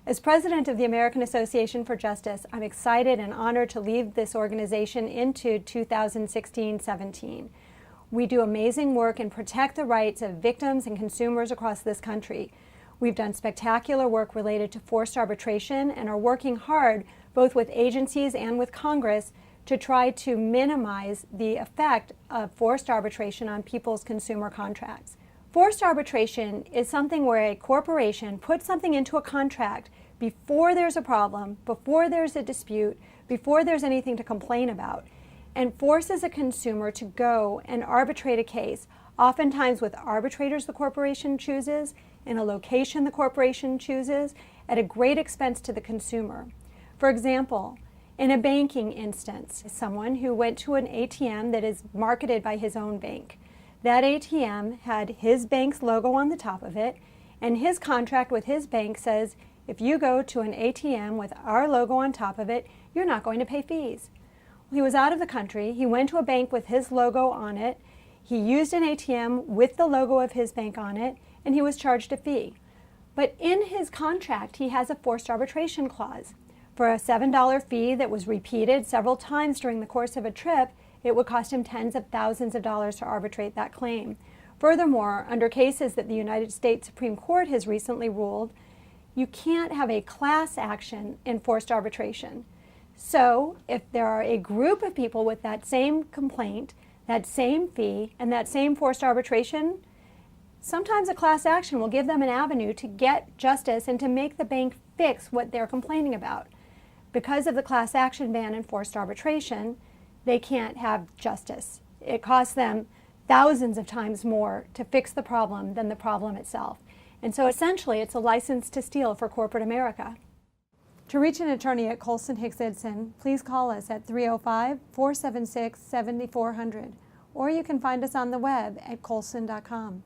As president of the American Association for Justice, I'm excited and honored to lead this organization into 2016-17. We do amazing work and protect the rights of victims and consumers across this country. We've done spectacular work related to forced arbitration and are working hard, both with agencies and with Congress, to try to minimize the effect of forced arbitration on people's consumer contracts. Forced arbitration is something where a corporation puts something into a contract before there's a problem, before there's a dispute, before there's anything to complain about, and forces a consumer to go and arbitrate a case, oftentimes with arbitrators the corporation chooses, in a location the corporation chooses, at a great expense to the consumer. For example, in a banking instance, someone who went to an ATM that is marketed by his own bank. That ATM had his bank's logo on the top of it, and his contract with his bank says, if you go to an ATM with our logo on top of it, you're not going to pay fees. Well, he was out of the country, he went to a bank with his logo on it, he used an ATM with the logo of his bank on it, and he was charged a fee. But in his contract, he has a forced arbitration clause. For a $7 fee that was repeated several times during the course of a trip, it would cost him tens of thousands of dollars to arbitrate that claim. Furthermore, under cases that the United States Supreme Court has recently ruled, you can't have a class action in forced arbitration. So, if there are a group of people with that same complaint, that same fee, and that same forced arbitration, sometimes a class action will give them an avenue to get justice and to make the bank fix what they're complaining about. Because of the class action ban and forced arbitration, they can't have justice. It costs them thousands of times more to fix the problem than the problem itself. And so essentially it's a license to steal for corporate America. To reach an attorney at Colson Hicks Edson, please call us at 305-476-7400, or you can find us on the web at colson.com.